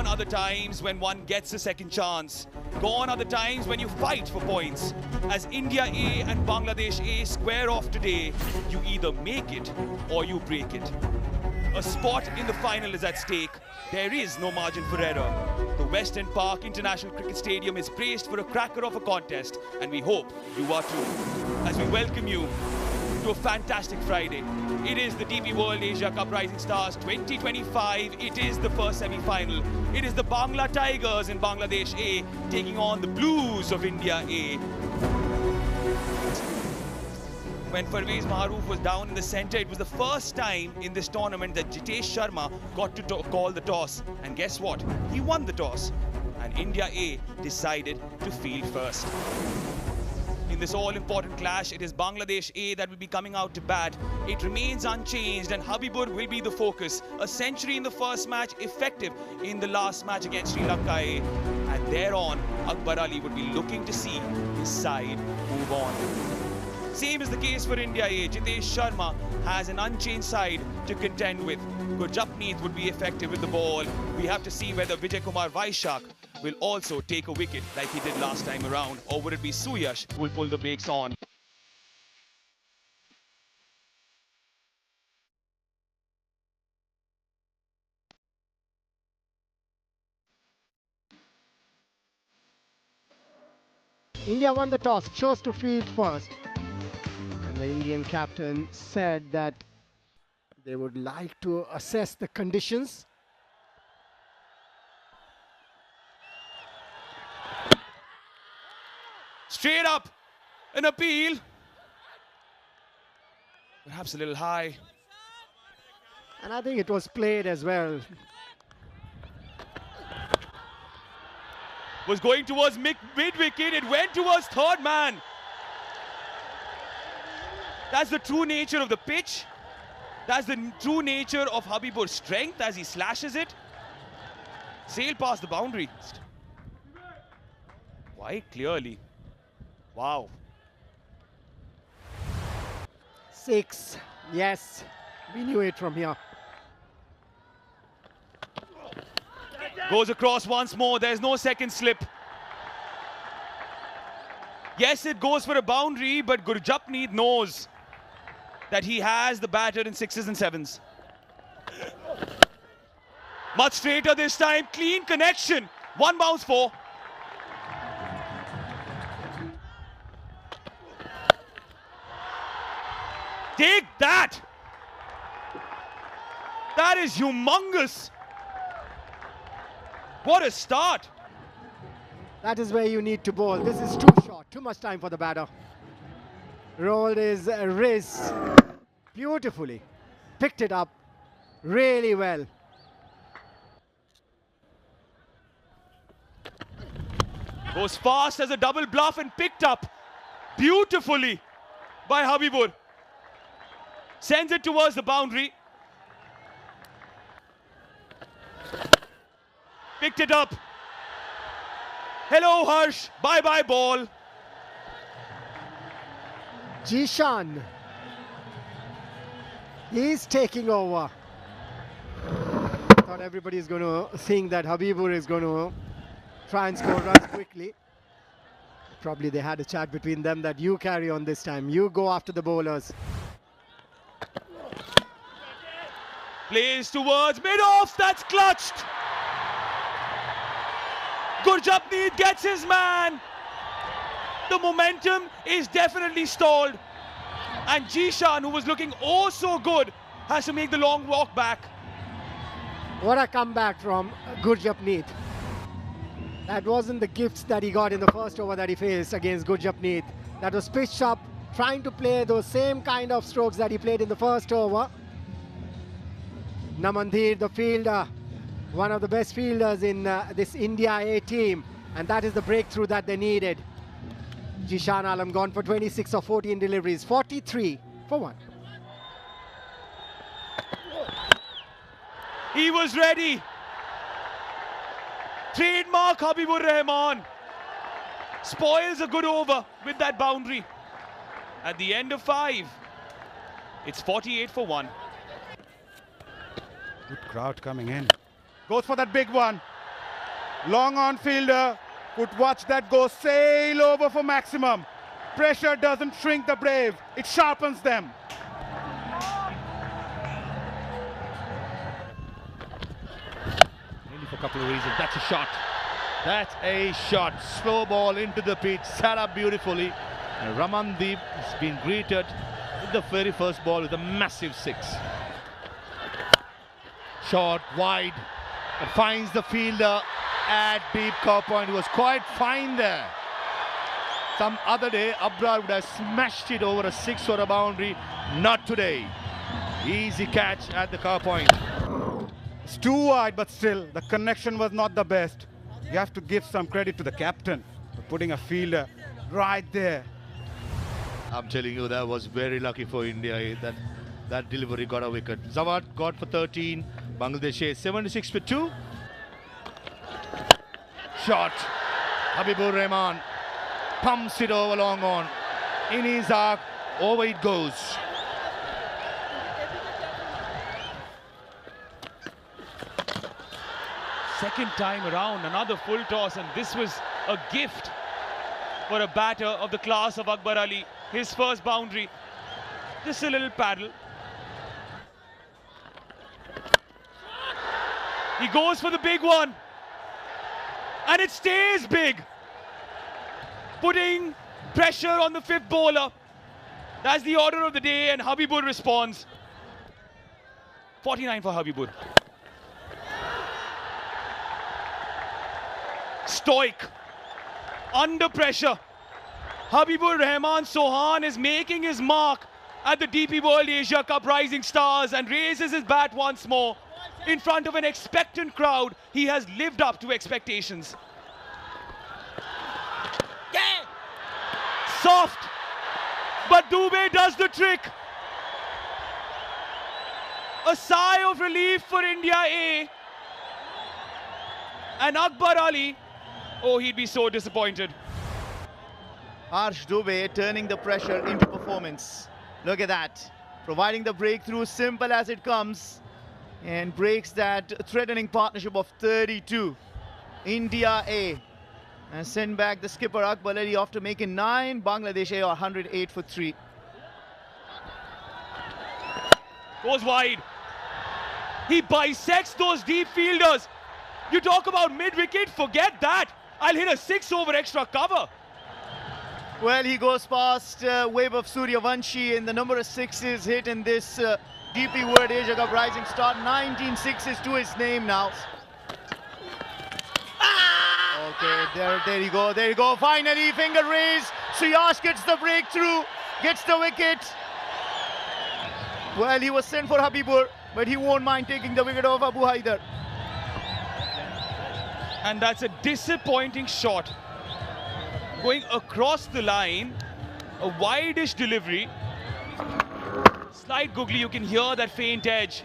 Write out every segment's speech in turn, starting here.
Gone are the times when one gets a second chance. Gone are the times when you fight for points. As India A and Bangladesh A square off today, you either make it or you break it. A spot in the final is at stake. There is no margin for error. The Western Park International Cricket Stadium is braced for a cracker of a contest, and we hope you are too. As we welcome you to a fantastic Friday. It is the DP World Asia Cup Rising Stars 2025. It is the first semi-final. It is the Bangla Tigers in Bangladesh A taking on the Blues of India A. When Parvez Maharouf was down in the centre, it was the first time in this tournament that Jitesh Sharma got to call the toss. And guess what? He won the toss. And India A decided to field first. In this all-important clash, it is Bangladesh A that will be coming out to bat. It remains unchanged and Habibur will be the focus. A century in the first match, effective in the last match against Sri Lanka A. And thereon, Akbar Ali would be looking to see his side move on. Same is the case for India A. Jitesh Sharma has an unchanged side to contend with. Gurjapneet would be effective with the ball. We have to see whether Vijay Kumar Vaishak will also take a wicket like he did last time around, or would it be Suyash who will pull the brakes on? India won the toss, chose to field first. And the Indian captain said that they would like to assess the conditions. Straight up, an appeal. Perhaps a little high. And I think it was played as well. Was going towards mid-wicket, it went towards third man. That's the true nature of the pitch. That's the true nature of Habibur's strength as he slashes it. Sailed past the boundary. Quite clearly. Wow. 6. Yes, we knew it from here. Goes across once more. There's no second slip. Yes, it goes for a boundary, but Gurjapneet knows that he has the batter in 6s and 7s. Much straighter this time. Clean connection. One bounce 4. Take that! That is humongous. What a start. That is where you need to bowl. This is too short, too much time for the batter. Rolled his wrist beautifully. Picked it up really well. Goes fast as a double bluff and picked up beautifully by Habibur. Sends it towards the boundary. Picked it up. Hello, Harsh. Bye-bye, ball. Jishan. He's taking over. Thought everybody is going to think that Habibur is going to try and score runs quickly. Probably they had a chat between them that you carry on this time. You go after the bowlers. Plays towards mid-off. That's clutched. Gurjapneet gets his man. The momentum is definitely stalled. And Jishan, who was looking oh so good, has to make the long walk back. What a comeback from Gurjapneet. That wasn't the gifts that he got in the first over that he faced against Gurjapneet. That was pitched up, trying to play those same kind of strokes that he played in the first over. Namandhir, the fielder, one of the best fielders in this India A team, and that is the breakthrough that they needed. Jishan Alam gone for 26 of 14 deliveries, 43 for 1. He was ready. Trademark Habibur Rahman. Spoils a good over with that boundary. At the end of 5, it's 48 for 1. Good crowd coming in. Goes for that big one. Long on fielder could watch that go sail over for maximum. Pressure doesn't shrink the brave, it sharpens them. Mainly for a couple of reasons. That's a shot. That's a shot. Slow ball into the pitch, set up beautifully. And Ramandeep has been greeted with the very first ball with a massive 6. Shot wide, but finds the fielder at deep cover point. He was quite fine there. Some other day, Abrar would have smashed it over a 6 or a boundary. Not today. Easy catch at the cover point. It's too wide, but still, the connection was not the best. You have to give some credit to the captain for putting a fielder right there. I'm telling you, that was very lucky for India. That delivery got a wicket. Zawad got for 13. Bangladesh 76 for 2. Shot. Habibur Rahman pumps it over long on. In his arc, over it goes. Second time around, another full toss, and this was a gift for a batter of the class of Akbar Ali. His first boundary. Just a little paddle. He goes for the big one. And it stays big. Putting pressure on the 5th bowler. That's the order of the day, and Habibur responds. 49 for Habibur. Stoic. Under pressure. Habibur Rahman Sohan is making his mark at the DP World Asia Cup Rising Stars and raises his bat once more. In front of an expectant crowd, he has lived up to expectations. Yeah. Soft, but Dubey does the trick. A sigh of relief for India A. And Akbar Ali, oh, he'd be so disappointed. Harsh Dubey turning the pressure into performance. Look at that. Providing the breakthrough, simple as it comes. And breaks that threatening partnership of 32. India A. And send back the skipper Akbar Ali after making 9. Bangladesh A are 108 for 3. Goes wide. He bisects those deep fielders. You talk about mid-wicket, forget that. I'll hit a 6 over extra cover. Well, he goes past Vaibhav Suryavanshi, and the number of 6s hit in this DP World Asia Cup Rising Star. 19 6s to his name now. Okay, there you go, there you go. Finally, finger raised. Suyash gets the breakthrough, gets the wicket. Well, he was sent for Habibur, but he won't mind taking the wicket off Abu Haidar. And that's a disappointing shot. Going across the line, a wide-ish delivery. Slight googly, you can hear that faint edge.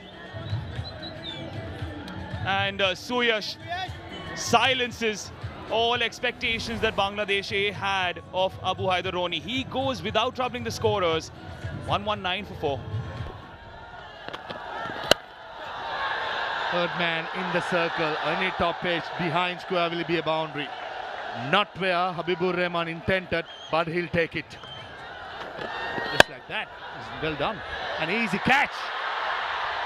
And Suyash silences all expectations that Bangladesh A had of Abu Haidar Roni. He goes without troubling the scorers. 119 for 4. Third man in the circle, any top edge behind square will be a boundary. Not where Habibur Rahman intended, but he'll take it. Just like that. Well done. An easy catch.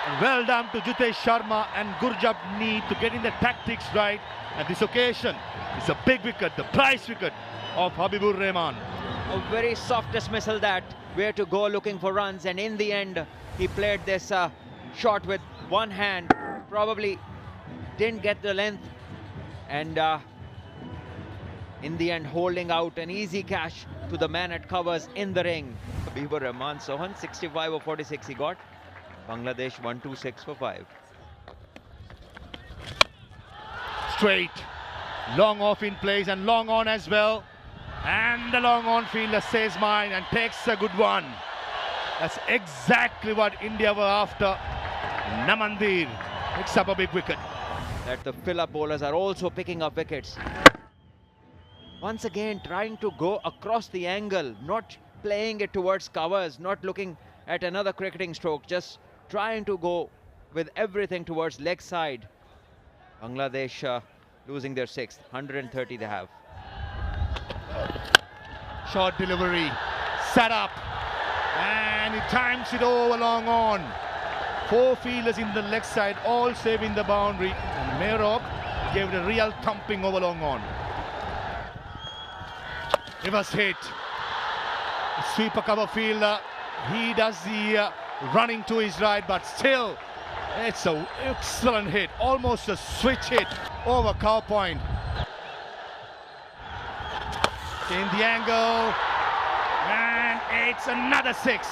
And well done to Jitesh Sharma and Gurjapneet to getting the tactics right. And this occasion is a big wicket, the prize wicket of Habibur Rahman. A very soft dismissal that, where to go looking for runs, and in the end he played this shot with one hand, probably didn't get the length, and in the end holding out an easy catch to the man at covers in the ring. Habibur Rahman Sohan 65 or 46 he got. Bangladesh 126 for 5. Straight, long off in place and long on as well, and the long on fielder says mine and takes a good one. That's exactly what India were after. Namandir picks up a big wicket. That the fill-up bowlers are also picking up wickets. Once again trying to go across the angle, not playing it towards covers, not looking at another cricketing stroke, just trying to go with everything towards leg side. Bangladesh losing their sixth. 130 they have. Short delivery, set up, and he times it over long on. 4 fielders in the leg side, all saving the boundary, and Mehrab gave it a real thumping over long on. Reverse hit. Sweeper cover fielder, he does the running to his right, but still it's an excellent hit, almost a switch hit over cow point. In the angle, and it's another 6.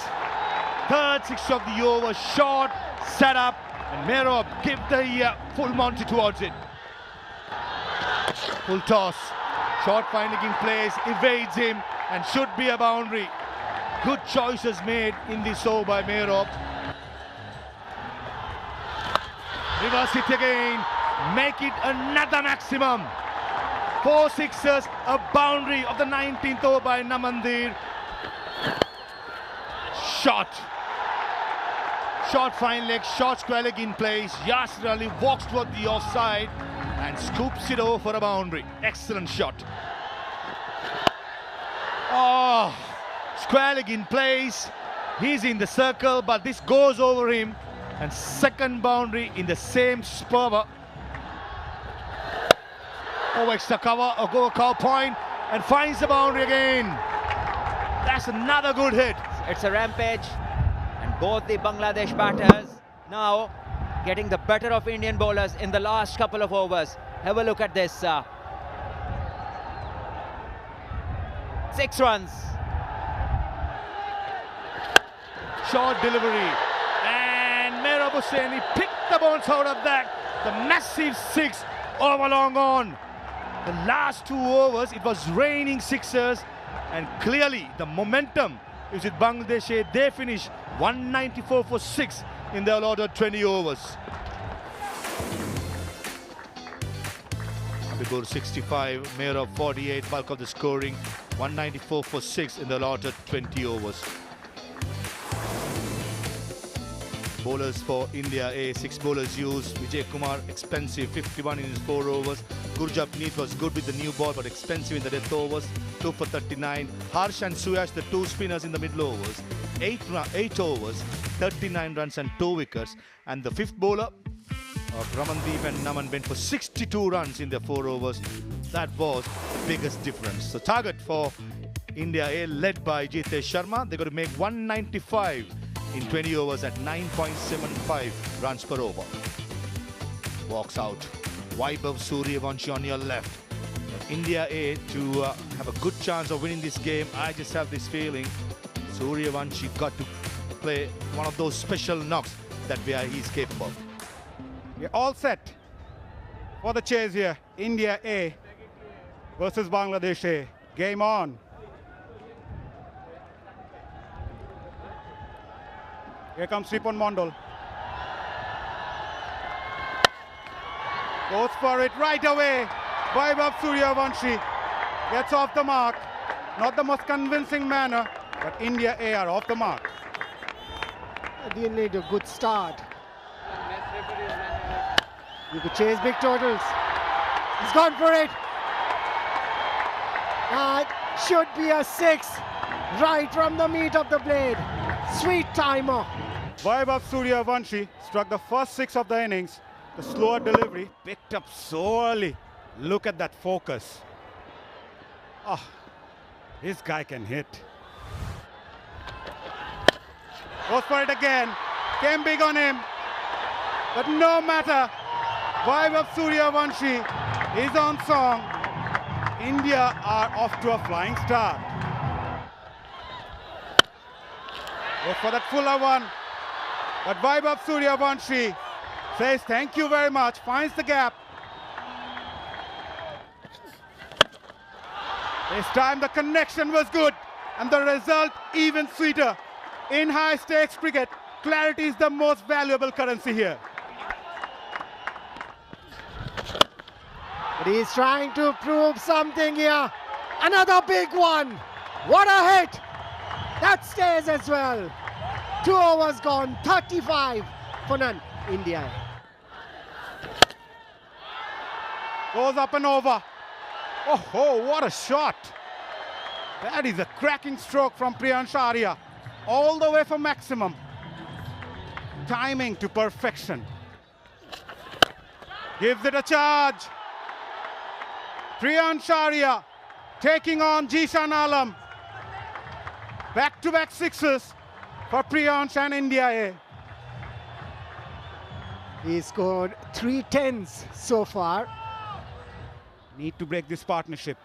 Third 6 of the over, short, set up, and Mehrab give the full Monty towards it. Full toss, short finding in place, evades him, and should be a boundary. Good choices made in this over by Mehrab. Reverse it again, make it another maximum. 4 sixes, a boundary of the 19th over by Namandir. Shot fine leg, short square leg in place. Yasir Ali walks toward the offside and scoops it over for a boundary. Excellent shot. Oh, square leg in place. He's in the circle, but this goes over him. And second boundary in the same spur. Over extra cover, or go cow point, and finds the boundary again. That's another good hit. It's a rampage, and both the Bangladesh batters now getting the better of Indian bowlers in the last couple of overs. Have a look at this. 6 runs. Short delivery, and Mehrab Hossain picked the bounce out of that. The massive 6 over long on. The last 2 overs, it was raining sixers, and clearly the momentum is with Bangladesh. They finish 194 for 6 in their allotted 20 overs. Habibur 65, Mehrab 48, bulk of the scoring, 194 for 6 in the allotted 20 overs. Bowlers for India A, 6 bowlers used. Vijay Kumar, expensive, 51 in his 4 overs. Gurjapneet was good with the new ball, but expensive in the death overs, 2 for 39. Harsh and Suyash, the 2 spinners in the middle overs, 8 overs, 39 runs and 2 wickets. And the 5th bowler of Ramandeep and Naman went for 62 runs in their 4 overs. That was the biggest difference. So target for India A, led by Jitesh Sharma. They're going to make 195 in 20 overs at 9.75 runs per over. Walks out. Vaibhav Suryavanshi on your left. But India A to have a good chance of winning this game. I just have this feeling Suryavanshi got to play one of those special knocks that he's capable of. We're all set for the chase here. India A versus Bangladesh A. Game on. Here comes Sripon Mondal. Goes for it right away. Vaibhav Suryavanshi gets off the mark. Not the most convincing manner, but India A are off the mark. They need a good start. You could chase big totals. He's gone for it. That should be a 6. Right from the meat of the blade. Sweet timer. Vaibhav Suryavanshi struck the first 6 of the innings. The slower delivery picked up so early. Look at that focus. Oh, this guy can hit. Goes for it again. Came big on him. But no matter. Vaibhav Suryavanshi is on song. India are off to a flying start. Goes for that fuller one. But Vaibhav Suryavanshi says thank you very much, finds the gap. This time the connection was good and the result even sweeter. In high stakes cricket, clarity is the most valuable currency here. But he's trying to prove something here. Another big one. What a hit. That stays as well. 2 overs gone, 35 for none. India. Goes up and over. Oh, what a shot. That is a cracking stroke from Priyansh Arya. All the way for maximum. Timing to perfection. Gives it a charge. Priyansh Arya taking on Jishan Alam. Back-to-back sixes for Priyansh and India A. He scored 3 10s so far. Need to break this partnership.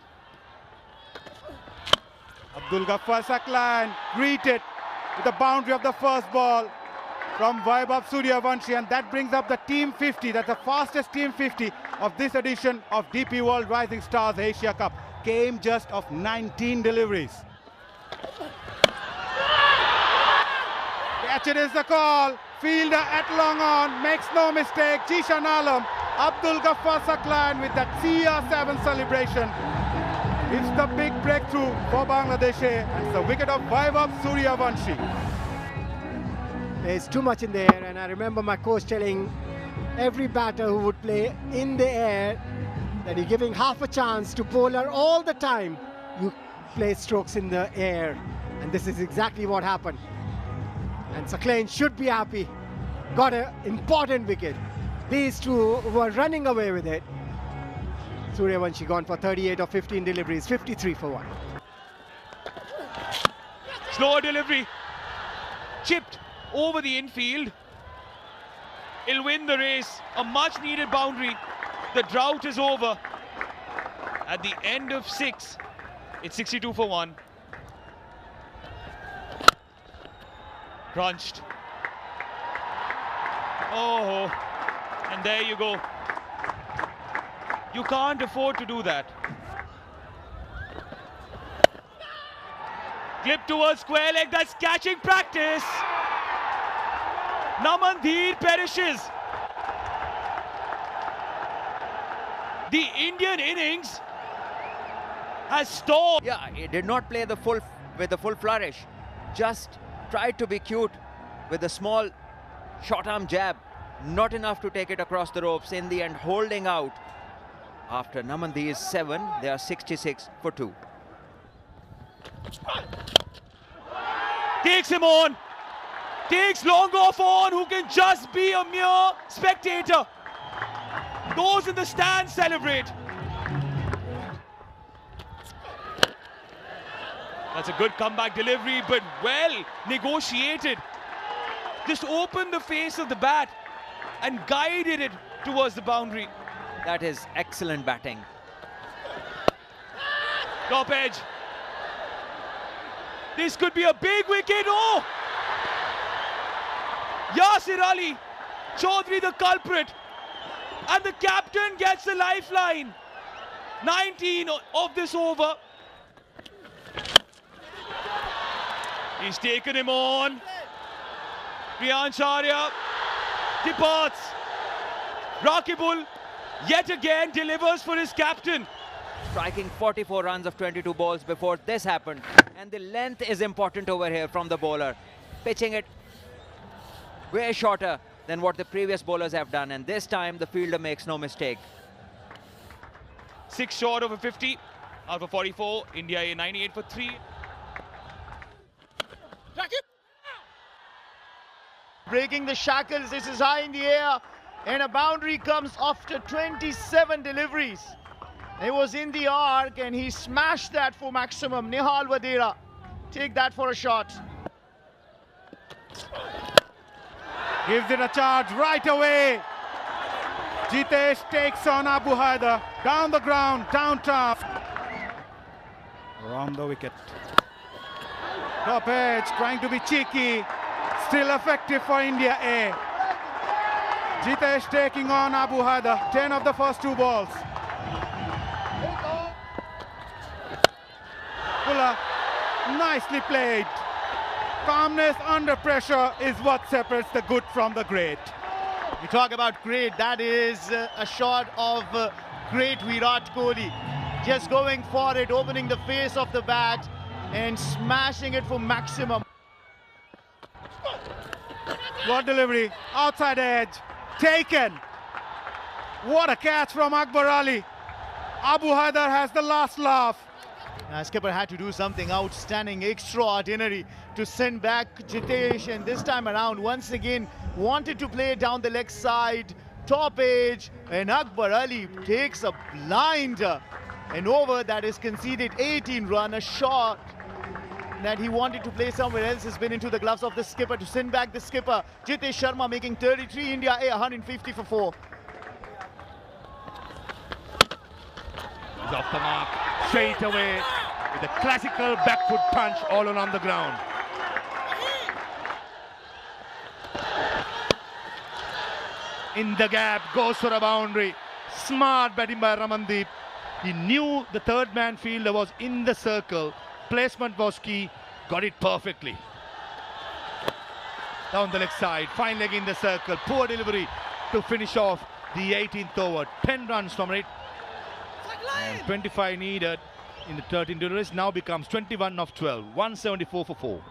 Abdul Ghaffar Saklan greeted with the boundary of the first ball from Vaibhav Suryavanshi, and that brings up the team 50. That's the fastest team 50 of this edition of DP World Rising Stars Asia Cup. Came just of 19 deliveries. Catch it is the call. Fielder at long on, makes no mistake. Jishan Alam, Abdul Ghaffar Saklan with that CR7 celebration. It's the big breakthrough for Bangladesh. It's the wicket of Vaibhav Suryavanshi. There's too much in the air, and I remember my coach telling every batter who would play in the air that you're giving half a chance to bowler all the time. You play strokes in the air, and this is exactly what happened. And Saklan should be happy. Got an important wicket. These two were running away with it. Suryavanshi gone for 38 of 15 deliveries, 53 for 1. Slow delivery. Chipped over the infield. He'll win the race. A much needed boundary. The drought is over. At the end of 6, it's 62 for 1. Crunched. Oh, and there you go. You can't afford to do that. Clip towards square leg, that's catching practice. Namandhir perishes. The Indian innings has stalled. Yeah, he did not play with the full flourish. Just tried to be cute with a small short arm jab. Not enough to take it across the ropes. In the end, holding out. After Namandhir's 7, they are 66 for 2. Takes him on. Takes long off on, who can just be a mere spectator. Those in the stands celebrate. That's a good comeback delivery, but well negotiated. Just opened the face of the bat and guided it towards the boundary. That is excellent batting. Top edge. This could be a big wicket. Oh! Yasir Ali, Chaudhary the culprit. And the captain gets a lifeline. 19 of this over. He's taken him on. Priyansh Arya departs. Rakibul yet again delivers for his captain. Striking 44 runs of 22 balls before this happened. And the length is important over here from the bowler. Pitching it way shorter than what the previous bowlers have done. And this time the fielder makes no mistake. 6 short of a 50 out of 44. India A 98 for 3. Breaking the shackles, this is high in the air, and a boundary comes after 27 deliveries. It was in the arc and he smashed that for maximum. Nihal Vadera, take that for a shot. Gives it a charge right away. Jitesh takes on Abu Haider. Down the ground, down task. Around the wicket. Top edge, trying to be cheeky. Still effective for India A. Jitesh taking on Abu Haider. 10 of the first 2 balls. Puller, nicely played. Calmness under pressure is what separates the good from the great. You talk about great, that is a shot of great Virat Kohli. Just going for it, opening the face of the bat and smashing it for maximum. Good delivery, outside edge, taken. What a catch from Akbar Ali. Abu Haidar has the last laugh. Skipper had to do something outstanding, extraordinary to send back Jitesh, and this time around once again wanted to play down the leg side, top edge, and Akbar Ali takes a blinder. An over that is conceded 18 run, a shot that he wanted to play somewhere else has been into the gloves of the skipper to send back the skipper. Jitesh Sharma making 33, India A 150 for 4. He's off the mark straight away with a classical back foot punch all on the ground. In the gap, goes for a boundary. Smart batting by Ramandeep. He knew the third man fielder was in the circle. Placement was key. Got it perfectly. Down the leg side, fine leg in the circle. Poor delivery to finish off the 18th over. 10 runs from it. And 25 needed in the 13 deliveries. Now becomes 21 of 12. 174 for 4.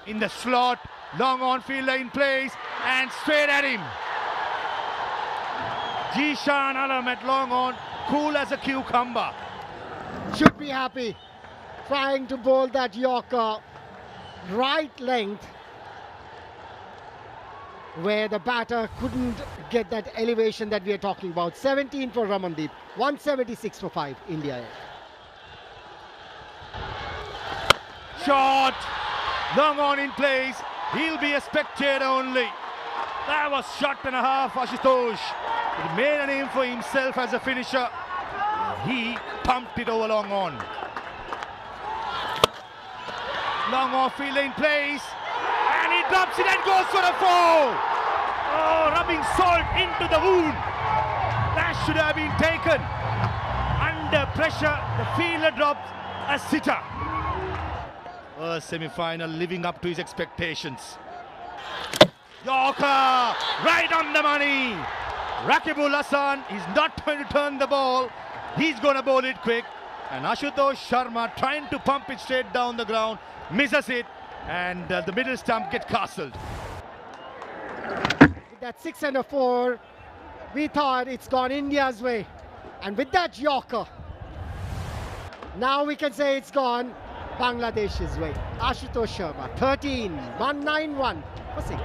In the slot, long on fielder in place and straight at him. Jishan Alam at long on, cool as a cucumber. Should be happy. Trying to bowl that Yorker right length where the batter couldn't get that elevation that we are talking about. 17 for Ramandeep, 176 for 5, India. Shot, long on in place. He'll be a spectator only. That was shot and a half, Ashutosh. He made a name for himself as a finisher. He pumped it over long on. Long off fielder in place. And he drops it and goes for a 4. Oh, rubbing salt into the wound. That should have been taken. Under pressure, the fielder drops a sitter. A semi-final living up to his expectations. Yorker, right on the money. Rakibul Hassan is not going to turn the ball. He's going to bowl it quick. And Ashutosh Sharma trying to pump it straight down the ground. Misses it. And the middle stump gets castled. With that 6 and a 4, we thought it's gone India's way. And with that Yorker, now we can say it's gone Bangladesh's way. Ashutosh Sharma, 13, 191 for 6.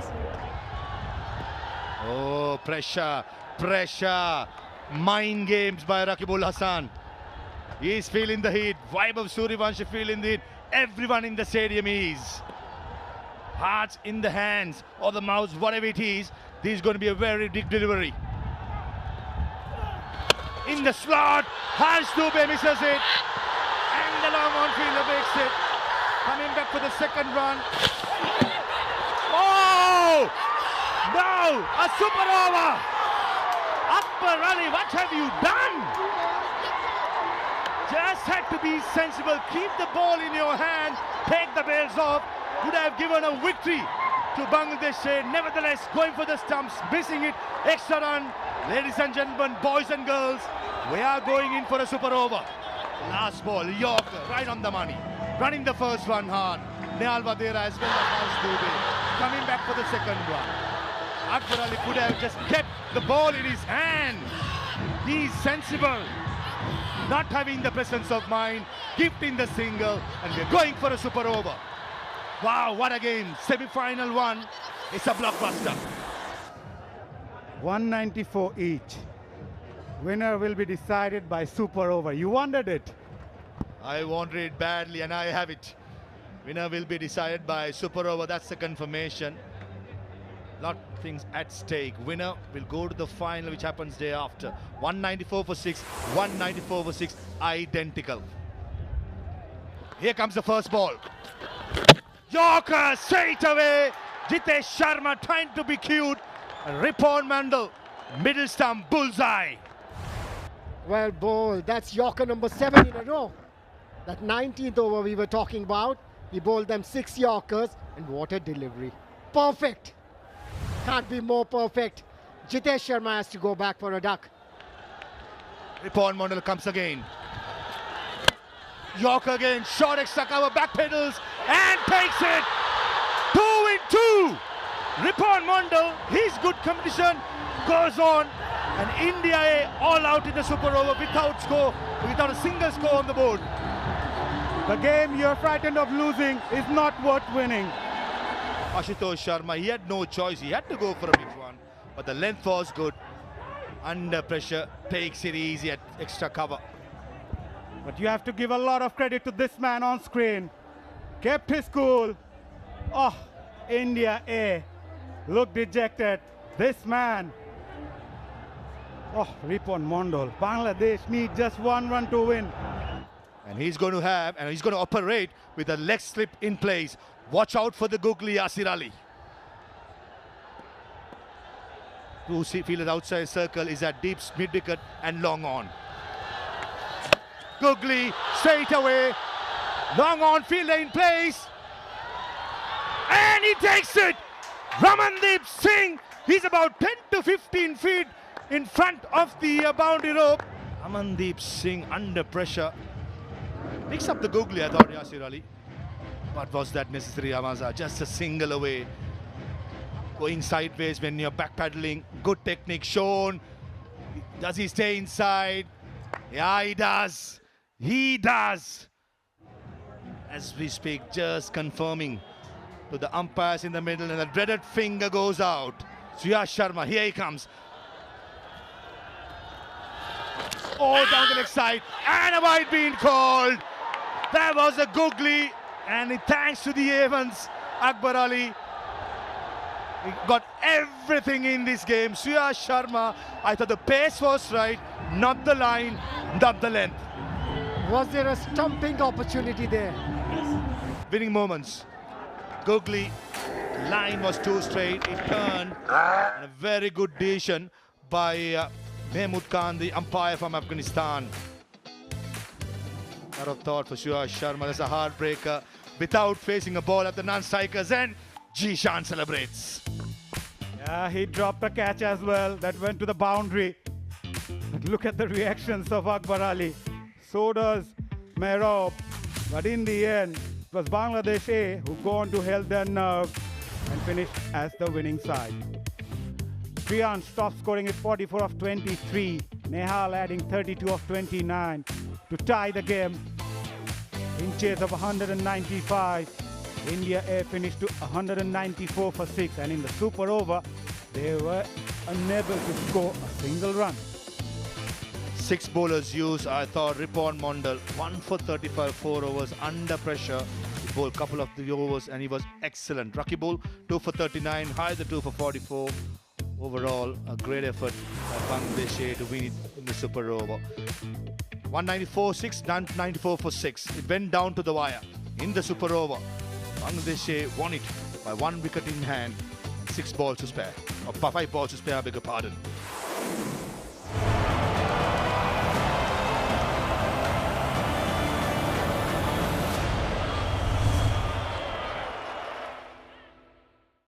Oh, pressure, pressure. Mind games by Rakibul Hassan. He's feeling the heat. Vaibhav Suryavanshi feeling the heat. Everyone in the stadium is. Hearts in the hands or the mouths, whatever it is. This is going to be a very big delivery. In the slot, Harsh Dubey misses it. And the long on fielder makes it. Coming back for the second run. Oh! No! A super over! Akbar Ali, what have you done? Just had to be sensible. Keep the ball in your hand. Take the bails off. Would have given a victory to Bangladesh. Nevertheless, going for the stumps, missing it. Extra run. Ladies and gentlemen, boys and girls, we are going in for a super over. Last ball, Yorker, right on the money. Running the first one hard. Nehal Vadera as well as Harsh Dubey. Coming back for the second one. Akbar Ali could have just kept the ball in his hand. He's sensible. Not having the presence of mind, gifting the single, and we're going for a super over. Wow, what a game. Semi-final one. It's a blockbuster. 194 each. Winner will be decided by super over. You wanted it. I wanted it badly and I have it. Winner will be decided by super over. That's the confirmation. Lot of things at stake. Winner will go to the final, which happens day after. 194 for 6, 194 for 6, identical. Here comes the first ball. Yorker straight away. Jitesh Sharma trying to be cute. Ripon Mandal, middle stump, bullseye. Well bowled. That's Yorker number 7 in a row. That 19th over we were talking about. He bowled them 6 Yorkers, and what a delivery. Perfect. Can't be more perfect. Jitesh Sharma has to go back for a duck. Ripon Mandal comes again. Yorker again, short extra cover, back pedals and takes it. 2 in 2. Ripon Mandal, his good competition goes on And India A all out in the super over without a single score on the board. The game you're frightened of losing is not worth winning. Ashutosh Sharma, he had no choice. He had to go for a big one. But the length was good. Under pressure, takes it easy at extra cover. But you have to give a lot of credit to this man on screen. Kept his cool. Oh, India A looked dejected. This man. Oh, Ripon Mondol. Bangladesh need just one run to win. And he's going to operate with a leg slip in place. Watch out for the googly Yasir Ali. Two fielders outside circle is at deep mid-wicket and long on. Googly straight away. Long on, fielder in place. And he takes it. Ramandeep Singh. He's about 10 to 15 feet in front of the boundary rope. Ramandeep Singh under pressure. Picks up the googly, I thought, Yasir Ali. But was that necessary, Amaza? Just a single away. Going sideways when you're backpedaling. Good technique shown. Does he stay inside? Yeah, he does. He does. As we speak, just confirming to the umpires in the middle, and the dreaded finger goes out. Suyash Sharma, here he comes. Oh, down the leg side, and a wide being called. That was a googly, and thanks to the Evans, Akbar Ali, he got everything in this game. Suyash Sharma, I thought the pace was right, not the line, not the length. Was there a stumping opportunity there? Winning moments. Googly, line was too straight, it turned, and a very good decision by Mehmood Khan, the umpire from Afghanistan. Out of thought for Suyash Sharma. That's a heartbreaker without facing a ball at the non-strikers, and Jishan celebrates. Yeah, he dropped a catch as well that went to the boundary. But look at the reactions of Akbar Ali. So does Mehrob. But in the end, it was Bangladesh A who go on to held their nerve and finished as the winning side. Priyan stopped scoring at 44 of 23. Nehal adding 32 of 29 to tie the game. In chase of 195, India A finished to 194 for 6, and in the super over, they were unable to score a single run. 6 bowlers used, I thought. Ripon Mondal, 1 for 35, 4 overs, under pressure. He bowled a couple of the overs and he was excellent. Rakibul, 2 for 39, Haider 2 for 44. Overall, a great effort by Bangladesh to win it in the super over. 194-6, 94 for 6. It went down to the wire in the super over. Bangladesh won it by 1 wicket in hand and 6 balls to spare. Or 5 balls to spare, I beg your pardon.